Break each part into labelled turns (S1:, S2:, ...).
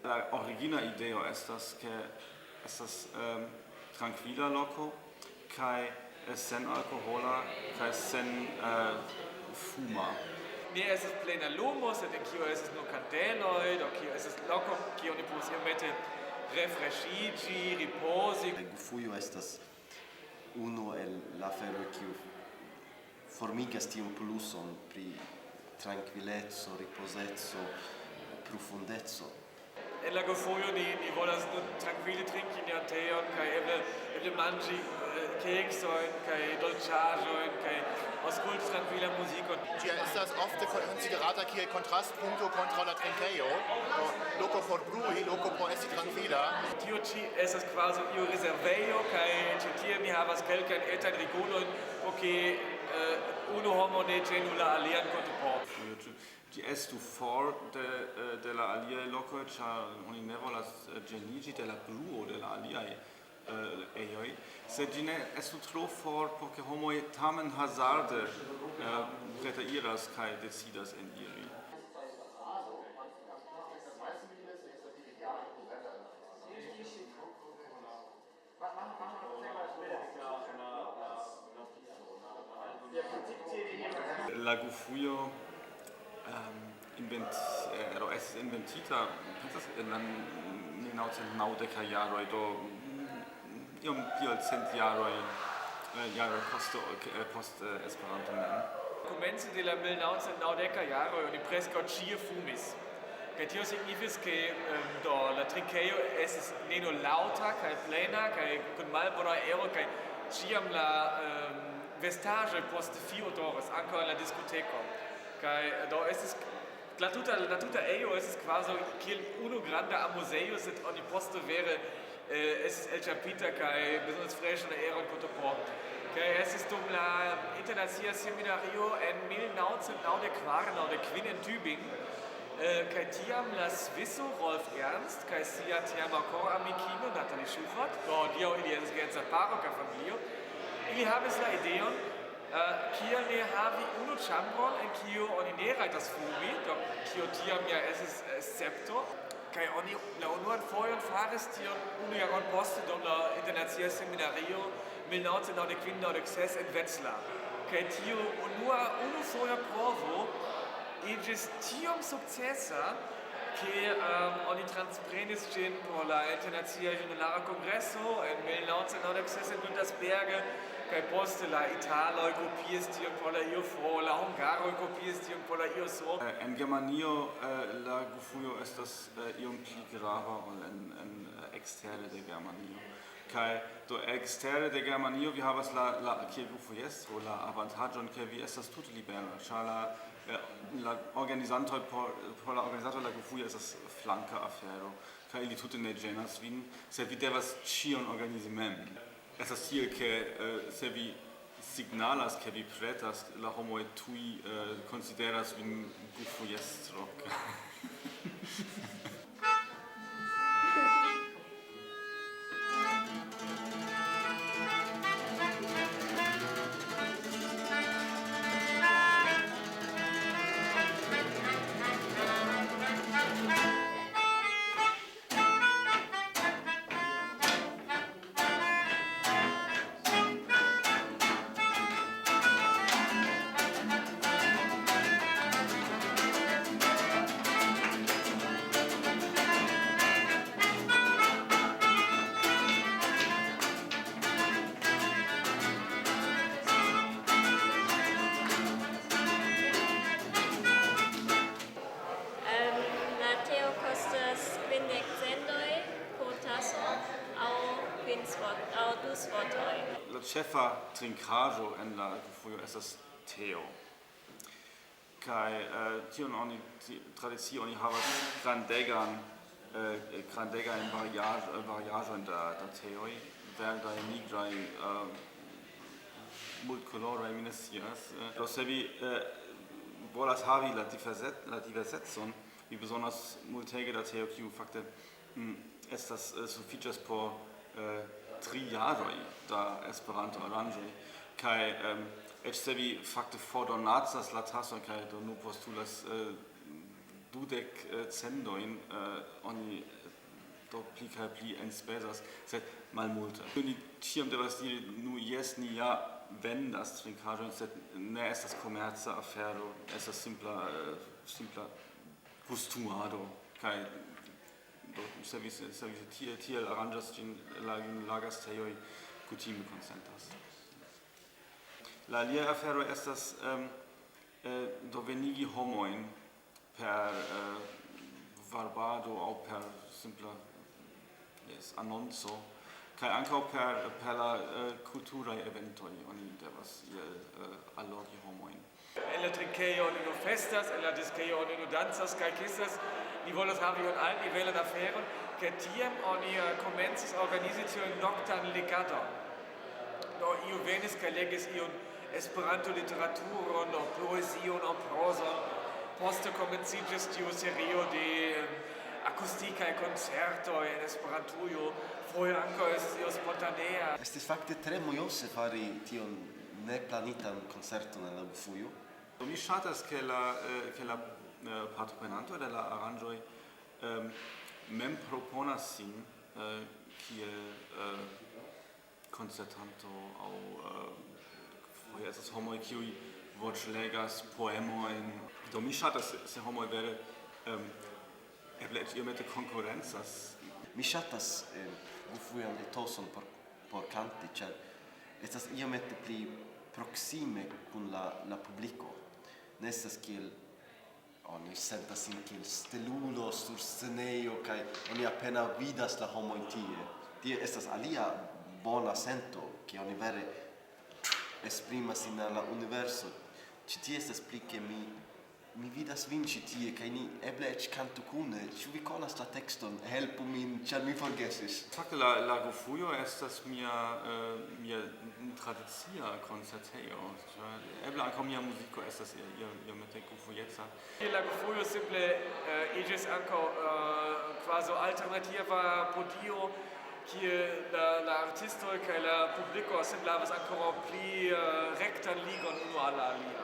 S1: la origina ideo estas tranquila loco kaj sen alkohola kaj sen fuma.
S2: Ne estas plena lumo, sed en kio estas nur kandeloj, do kio estas loko, kio oni povas iomete refreshiĝi, ripozi.
S3: Gufujo estas unu el la aferoj kiu formigas tiun puluson pri trankvileco, ripozeco, profundeco.
S2: En la Gufujo ni volas nur trankvile trinki nian teon kaj eble manĝi keksojn kaj dolĉaĵojn kaj aŭskulti trankvila muzikon.
S4: Ĝi estas ofte konsiderata kiel kontrastpunkto kontraŭ la trinkejo, loko por brui, loko por esti trankvila.
S2: Tio ĉi estas kvazaŭ iu rezervejo kaj ĉi tie ni havas kelkajn etajn regulojn, por ke unu homo ne ĝenu la alian kontraŭ.
S1: Ĝi estu for de la aliaj lokoj, ĉar oni ne volas ĝeniĝi de la bruo de la aliaj ejoj, sed ĝi ne estu tro for, por ke homoj tamen hazarde pretairas kaj decidas eniri. La Gufujo estis inventita, pensas en la 1990 jaroj, do iom pli ol 100 jaroj post Esperanto mem.
S2: Komence de la 1990 jaroj oni preskaŭ ĉie fumis. Kaj tio signifis, ke la trinkejo estis ne nur laŭta kaj plena kaj kun malbona aero kaj ĉiam la vestaĵoj post fiodoras ankaŭ en la diskoteko. Kaj do estis la tuta ejo estis kvazaŭ kiel unu granda amuzejo, sed oni poste vere estis elĉapita kaj bezonas freŝan aeron por. Kaj estis dum la internacia seminario en 1994-95 en Tübingen. Kaj tiam la Sviso Rolf Ernst kaj sia tiama koramikino Natalie Schufert, do hodiaŭ ili estas geedza paro kaj familio, ili havis la ideon kiel ne havi unu ĉambron en kiu oni ne rajtas fumi, do kio tiam ja estis escepto, kaj oni la unuan fojon faris tion unu jaron poste dum la internacia seminario 1995-96 en Wetzlar. Kaj tiu unufoja provo iĝis tiom sukcesa, ke oni transprenis ĝin por la Internacia Junulara Kongreso en 1996 en Güntersberge, kaj poste la italoj kopiis tion por la IOFO, la hungaroj kopiis tion por la IOSO.
S1: En Germanio la Gufujo estas iom pli grava ol en ekstere de Germanio. Kaj do ekstere de Germanio vi havas la kiel Gufujestro la avantaĝon, ke vi estas tute libera, ĉar la organizantoj por la organizato la Gufujo estas flanka afero, kaj ili tute ne ĝenas vin, sed vi devas ĉion organizi mem. Estas tiel, ke se vi signalas, ke vi pretas, la homoj tuj konsideras vin Gufujestro. La ĉefa trinkaĵo en la Gufujo estas teo. Kaj tion oni tradicie oni havas grandegajn variaĵojn da teoj, verdaj, nigraj, multkoloraj, mi ne scias. Do se vi volas havi la diversecon, vi bezonas multege da teo, kiu fakte estas sufiĉas por 3 jaroj da Esperanto-aranĝoj, kaj eĉ se vi fakte fordonacas la tason kaj do nur postulas 20 cendojn, oni do pli kaj pli enspezas, sed malmulte. Oni ĉiam devas diri nu jes ni ja vendas trinkaĵojn, sed ne estas komerca afero, estas simpla gustumado kaj se vi tiel aranĝas ĝin la gastejoj kutime konsentas. La alia afero estas do venigi homojn per varbado aŭ per simpla annonco kaj ankaŭ per la kulturaj eventoj oni devas allogi homojn.
S2: En la trinkejo oni nur festas, en la diskejo oni nur dancas kaj kisas. Ni volas havi on al nivelan aferon, kaj tiam oni komencis organizi tiun noktan legadon. Do iu venis kaj legis iun Esperanto-literaturon, poezion, prozon. Poste komenciĝis tiu serio de akustikaj koncertoj en Esperantujo. Foje ankaŭ estis io spontanea.
S3: Estis fakte tre mojose fari tion neplanitan koncerton en la Gufujo.
S1: Mi ŝatas ke la partoprenantoj de la aranĝoj mem proponas sin kiel koncertanto aŭ foje estas homoj kiuj voĉlegas poemojn. Do mi ŝatas se homoj vere eble eĉ iomete konkurencas.
S3: Mi ŝatas Gufujon etoson por kanti, ĉar estas iomete pli proksime kun la publiko. Ne estas kiel oni sentas sin kiel stelulo sur scenejo kaj oni apenaŭ vidas la homojn tie. Tie estas alia bona sento, ke oni vere esprimas sin al la universo. Ĉi tie estas pli ke mi vidas vin ĉi tie kaj ni eble eĉ kantu kune. Ĉu vi konas la tekston? Helpu min, ĉar mi forgesis.
S1: Fakte la Gufujo estas mia tradicia koncertejo. Eble ankaŭ mia muziko estas iomete gufujeca.
S2: La Gufujo simple iĝis ankaŭ kvazaŭ alternativa podio, kie la artistoj kaj la publiko simple havas ankoraŭ pli rektan ligon unu al la alia.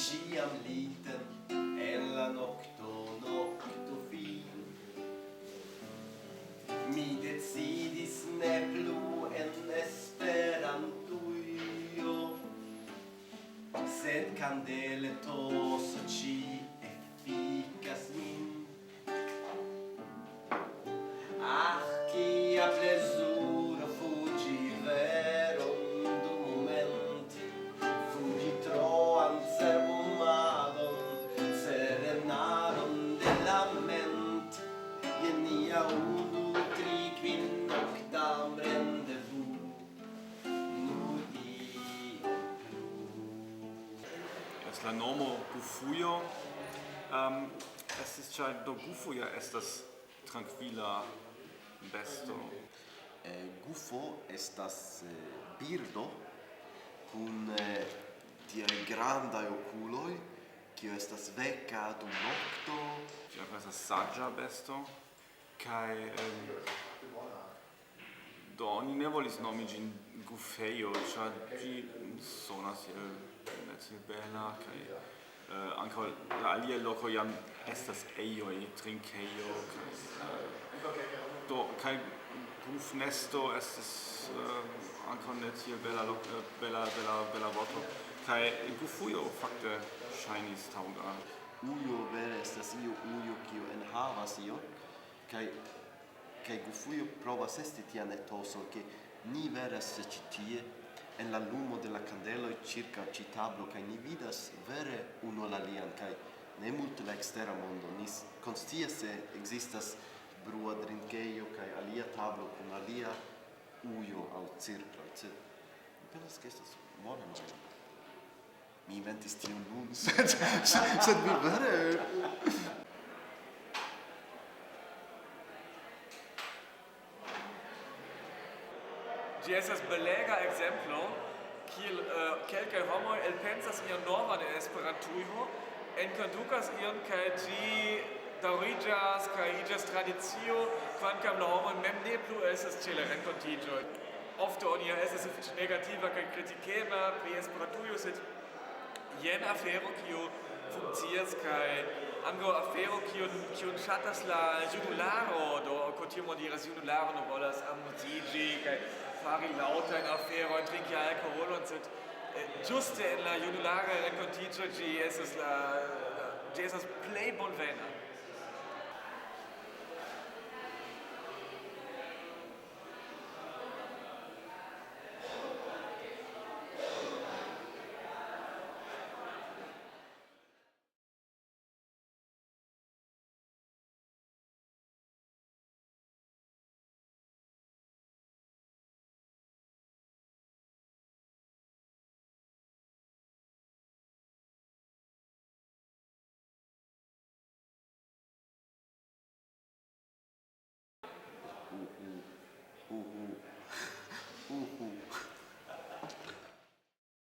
S3: Ciam liten en la nokto fin. Mi decidis ne plu en Esperantujo, sed candele toso ci efficas min. Ah, kia plezuro fuĝi veron dum moment, fuĝi troan servumadon, serenaron de la ment, je nia unu, tri, kvin, noktam rendezvous, nur iom plu.
S1: La nomo Gufujo estis ĉar do Gufujo estas trankvila besto.
S3: Gufo estas birdo kun tiaj grandaj okuloj, kiu estas veka dum nokto.
S1: Ĝi ankaŭ estas saĝa besto kaj do oni ne volis nomi ĝin Gufejo, ĉar ĝi sonas ne tiel bela kaj ankaŭ la aliaj lokoj jam estas ejoj, trinkejo kaj Gufnesto estas ankaŭ ne tiel bela vorto kaj Gufujo fakte ŝajnis taŭga.
S3: Ujo vere estas ujo kiu enhavas ion, kaj Gufujo provas esti tian etoson, ke ni vere estas ĉi tie en la lumo de la kandeloj ĉirkaŭ ĉi tablo kaj ni vidas vere unu al alian kaj ne multe la ekstera mondo. Ni konscias se ekzistas brua drinkejo kaj alia tablo kun alia ujo aŭ cirkloj, sed mi pensas ke estas bona nomo. Mi inventis tion nun, sed mi vere...
S2: Ĝi estas belega ekzemplo, kiel kelkaj homoj elpensas ian novan en Esperantujo en conducas ion kai gi daŭriĝas kaj iĝas tradicio, kvankam la homoj mem ne plu estas ĉe la renkontiĝoj. Ofte oni estas negativa kaj kritikema pri Esperantujo, sed jen afero kiu funkcias kaj ankaŭ afero kiun ŝatas la junularo, do kutime oni diras junularo ne volas amuziĝi kaj fari laŭtajn aferojn, trinki alkoholon, sed ĝuste en la junulara renkontiĝo ĝi estas plej bonvena.